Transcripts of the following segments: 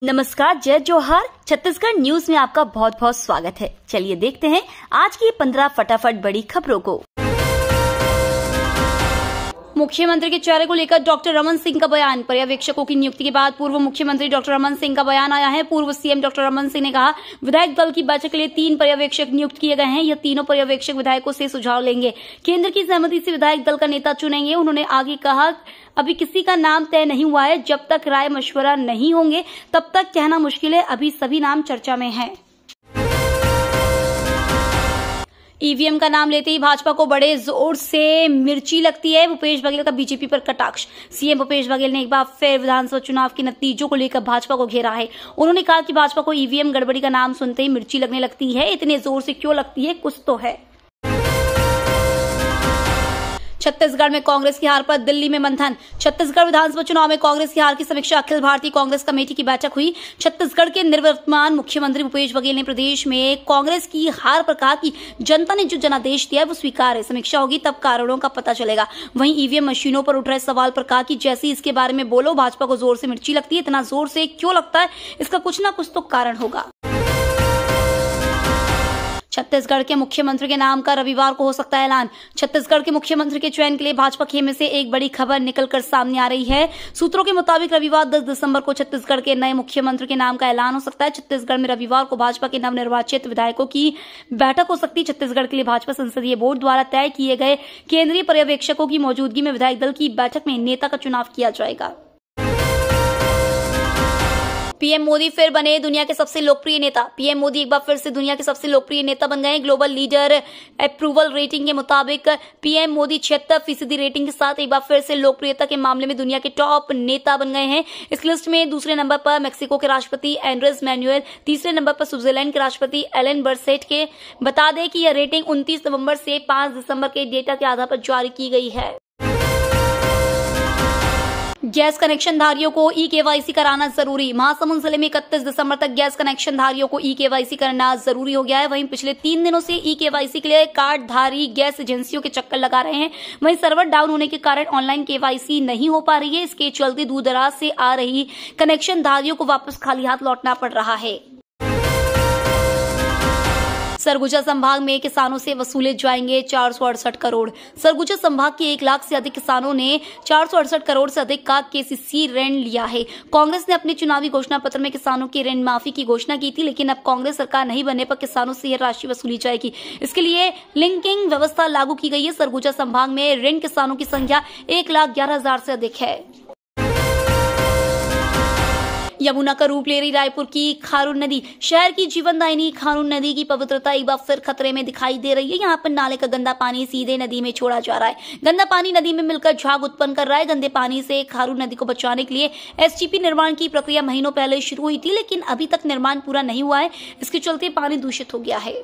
नमस्कार, जय जोहार। छत्तीसगढ़ न्यूज में आपका बहुत बहुत स्वागत है। चलिए देखते हैं आज की 15 फटाफट बड़ी खबरों को। मुख्यमंत्री के चेहरे को लेकर डॉक्टर रमन सिंह का बयान। पर्यवेक्षकों की नियुक्ति के बाद पूर्व मुख्यमंत्री डॉक्टर रमन सिंह का बयान आया है। पूर्व सीएम डॉक्टर रमन सिंह ने कहा, विधायक दल की बैठक के लिए 3 पर्यवेक्षक नियुक्त किए गए हैं। यह तीनों पर्यवेक्षक विधायकों से सुझाव लेंगे, केंद्र की सहमति से विधायक दल का नेता चुनेंगे। उन्होंने आगे कहा, अभी किसी का नाम तय नहीं हुआ है। जब तक राय मशवरा नहीं होंगे तब तक कहना मुश्किल है। अभी सभी नाम चर्चा में हैं। ईवीएम का नाम लेते ही भाजपा को बड़े जोर से मिर्ची लगती है। भूपेश बघेल का बीजेपी पर कटाक्ष। सीएम भूपेश बघेल ने एक बार फिर विधानसभा चुनाव के नतीजों को लेकर भाजपा को घेरा है। उन्होंने कहा कि भाजपा को ईवीएम गड़बड़ी का नाम सुनते ही मिर्ची लगने लगती है। इतने जोर से क्यों लगती है, कुछ तो है। छत्तीसगढ़ में कांग्रेस की हार पर दिल्ली में मंथन। छत्तीसगढ़ विधानसभा चुनाव में कांग्रेस की हार की समीक्षा अखिल भारतीय कांग्रेस कमेटी की बैठक हुई। छत्तीसगढ़ के निवर्तमान मुख्यमंत्री भूपेश बघेल ने प्रदेश में कांग्रेस की हार पर कहा कि जनता ने जो जनादेश दिया है वो स्वीकार है। समीक्षा होगी तब कारणों का पता चलेगा। वहीं ईवीएम मशीनों पर उठ रहे सवाल पर कहा कि जैसे इसके बारे में बोलो, भाजपा को जोर से मिर्ची लगती है। इतना जोर से क्यों लगता है, इसका कुछ ना कुछ तो कारण होगा। छत्तीसगढ़ के मुख्यमंत्री के नाम का रविवार को हो सकता है ऐलान। छत्तीसगढ़ के मुख्यमंत्री के चयन के लिए भाजपा खेमे से एक बड़ी खबर निकलकर सामने आ रही है। सूत्रों के मुताबिक रविवार 10 दिसंबर को छत्तीसगढ़ के नए मुख्यमंत्री के नाम का ऐलान हो सकता है। छत्तीसगढ़ में रविवार को भाजपा के नवनिर्वाचित विधायकों की बैठक हो सकती है। छत्तीसगढ़ के लिए भाजपा संसदीय बोर्ड द्वारा तय किए गए केंद्रीय पर्यवेक्षकों की मौजूदगी में विधायक दल की बैठक में नेता का चुनाव किया जाएगा। पीएम मोदी फिर बने दुनिया के सबसे लोकप्रिय नेता। पीएम मोदी एक बार फिर से दुनिया के सबसे लोकप्रिय नेता बन गए। ग्लोबल लीडर अप्रूवल रेटिंग के मुताबिक पीएम मोदी 76% रेटिंग के साथ एक बार फिर से लोकप्रियता के मामले में दुनिया के टॉप नेता बन गए हैं। इस लिस्ट में दूसरे नंबर पर मेक्सिको के राष्ट्रपति एंड्रेस मैनुएल, तीसरे नंबर पर स्विट्जरलैंड के राष्ट्रपति एलन बरसेट के। बता दें कि यह रेटिंग 29 नवंबर से 5 दिसंबर के डेटा के आधार पर जारी की गई है। गैस कनेक्शन धारियों को ई-केवाईसी कराना जरूरी। महासमुंद जिले में 31 दिसंबर तक गैस कनेक्शन धारियों को ई-केवाईसी करना जरूरी हो गया है। वहीं पिछले 3 दिनों से ई-केवाईसी के लिए कार्डधारी गैस एजेंसियों के चक्कर लगा रहे हैं। वहीं सर्वर डाउन होने के कारण ऑनलाइन केवाईसी नहीं हो पा रही है। इसके चलते दूर दराज से आ रही कनेक्शन धारियों को वापस खाली हाथ लौटना पड़ रहा है। सरगुजा संभाग में किसानों से वसूले जाएंगे 468 करोड़। सरगुजा संभाग के 1 लाख से अधिक किसानों ने 468 करोड़ से अधिक का केसीसी ऋण लिया है। कांग्रेस ने अपने चुनावी घोषणा पत्र में किसानों की ऋण माफी की घोषणा की थी, लेकिन अब कांग्रेस सरकार नहीं बनने पर किसानों से यह राशि वसूली जाएगी। इसके लिए लिंकिंग व्यवस्था लागू की गई है। सरगुजा संभाग में ऋण किसानों की संख्या 1,11,000 से अधिक है। यमुना का रूप ले रही रायपुर की खारून नदी। शहर की जीवनदायिनी खारून नदी की पवित्रता एक बार फिर खतरे में दिखाई दे रही है। यहाँ पर नाले का गंदा पानी सीधे नदी में छोड़ा जा रहा है। गंदा पानी नदी में मिलकर झाग उत्पन्न कर रहा है। गंदे पानी से खारून नदी को बचाने के लिए एसटीपी निर्माण की प्रक्रिया महीनों पहले शुरू हुई थी, लेकिन अभी तक निर्माण पूरा नहीं हुआ है। इसके चलते पानी दूषित हो गया है।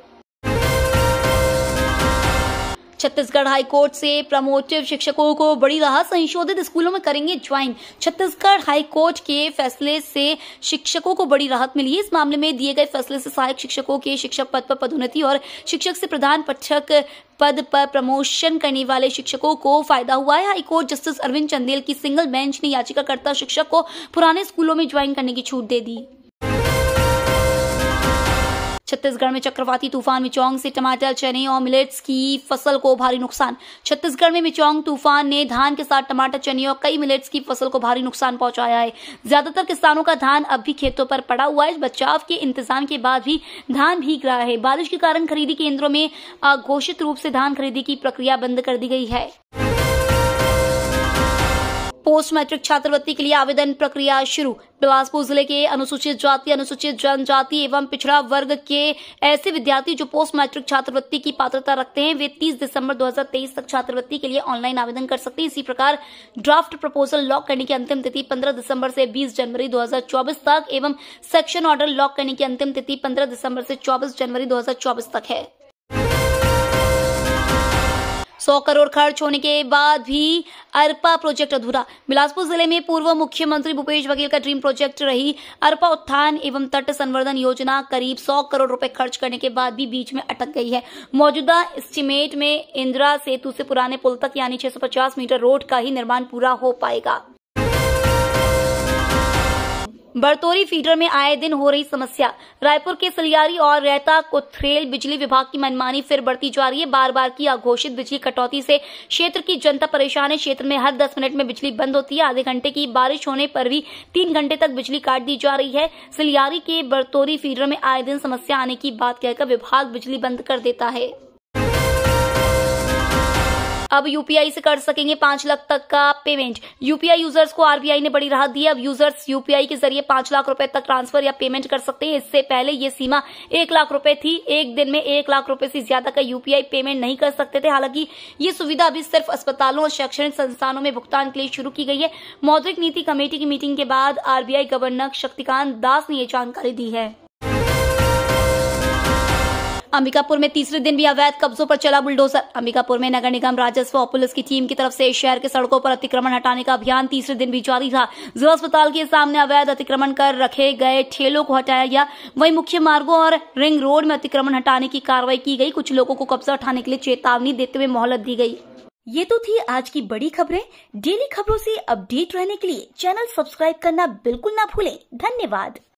छत्तीसगढ़ हाईकोर्ट से प्रमोटिव शिक्षकों को बड़ी राहत। संशोधित स्कूलों में करेंगे ज्वाइन। छत्तीसगढ़ हाईकोर्ट के फैसले से शिक्षकों को बड़ी राहत मिली है। इस मामले में दिए गए फैसले से सहायक शिक्षकों के शिक्षक पद पर पदोन्नति और शिक्षक से प्रधान शिक्षक पद पर प्रमोशन करने वाले शिक्षकों को फायदा हुआ है। हाईकोर्ट जस्टिस अरविंद चंदेल की सिंगल बेंच ने याचिकाकर्ता शिक्षक को पुराने स्कूलों में ज्वाइन करने की छूट दे दी। छत्तीसगढ़ में चक्रवाती तूफान मिचोंग से टमाटर, चने और मिलेट्स की फसल को भारी नुकसान। छत्तीसगढ़ में मिचोंग तूफान ने धान के साथ टमाटर, चने और कई मिलेट्स की फसल को भारी नुकसान पहुंचाया है। ज्यादातर किसानों का धान अब भी खेतों पर पड़ा हुआ है। बचाव के इंतजाम के बाद भी धान भीग रहा है। बारिश के कारण खरीदी केंद्रों में अघोषित रूप से धान खरीदी की प्रक्रिया बंद कर दी गई है। पोस्ट मैट्रिक छात्रवृत्ति के लिए आवेदन प्रक्रिया शुरू। बिलासपुर जिले के अनुसूचित जाति, अनुसूचित जनजाति एवं पिछड़ा वर्ग के ऐसे विद्यार्थी जो पोस्ट मैट्रिक छात्रवृत्ति की पात्रता रखते हैं, वे 30 दिसंबर 2023 तक छात्रवृत्ति के लिए ऑनलाइन आवेदन कर सकते हैं। इसी प्रकार ड्राफ्ट प्रपोजल लॉक करने की अंतिम तिथि 15 दिसंबर से 20 जनवरी 2024 तक एवं सेक्शन ऑर्डर लॉक करने की अंतिम तिथि 15 दिसंबर से 24 जनवरी 2024 तक है। 100 करोड़ खर्च होने के बाद भी अरपा प्रोजेक्ट अधूरा। बिलासपुर जिले में पूर्व मुख्यमंत्री भूपेश बघेल का ड्रीम प्रोजेक्ट रही अरपा उत्थान एवं तट संवर्धन योजना करीब 100 करोड़ रुपए खर्च करने के बाद भी बीच में अटक गई है। मौजूदा एस्टीमेट में इंदिरा सेतु से पुराने पुल तक यानी 650 मीटर रोड का ही निर्माण पूरा हो पाएगा। बरतौरी फीडर में आए दिन हो रही समस्या। रायपुर के सलियारी और रहता कोथरेल बिजली विभाग की मनमानी फिर बढ़ती जा रही है। बार बार की अघोषित बिजली कटौती से क्षेत्र की जनता परेशान है। क्षेत्र में हर 10 मिनट में बिजली बंद होती है। आधे घंटे की बारिश होने पर भी 3 घंटे तक बिजली काट दी जा रही है। सलियारी के बरतौरी फीडर में आए दिन समस्या आने की बात कहकर विभाग बिजली बंद कर देता है। अब यूपीआई से कर सकेंगे 5 लाख तक का पेमेंट। यूपीआई यूजर्स को आरबीआई ने बड़ी राहत दी है। अब यूजर्स यूपीआई के जरिए 5 लाख रुपए तक ट्रांसफर या पेमेंट कर सकते हैं। इससे पहले ये सीमा 1 लाख रुपए थी। एक दिन में 1 लाख रुपए से ज्यादा का यूपीआई पेमेंट नहीं कर सकते थे। हालांकि ये सुविधा अभी सिर्फ अस्पतालों और शैक्षणिक संस्थानों में भुगतान के लिए शुरू की गई है। मौद्रिक नीति कमेटी की मीटिंग के बाद आरबीआई गवर्नर शक्तिकांत दास ने ये जानकारी दी है। अंबिकापुर में तीसरे दिन भी अवैध कब्जों पर चला बुलडोजर। अंबिकापुर में नगर निगम, राजस्व और पुलिस की टीम की तरफ से शहर के सड़कों पर अतिक्रमण हटाने का अभियान तीसरे दिन भी जारी था। जिला अस्पताल के सामने अवैध अतिक्रमण कर रखे गए ठेलों को हटाया गया। वहीं मुख्य मार्गों और रिंग रोड में अतिक्रमण हटाने की कार्रवाई की गई। कुछ लोगों को कब्जा उठाने के लिए चेतावनी देते हुए मोहलत दी गई। ये तो थी आज की बड़ी खबरें। डेली खबरों से अपडेट रहने के लिए चैनल सब्सक्राइब करना बिल्कुल ना भूलें। धन्यवाद।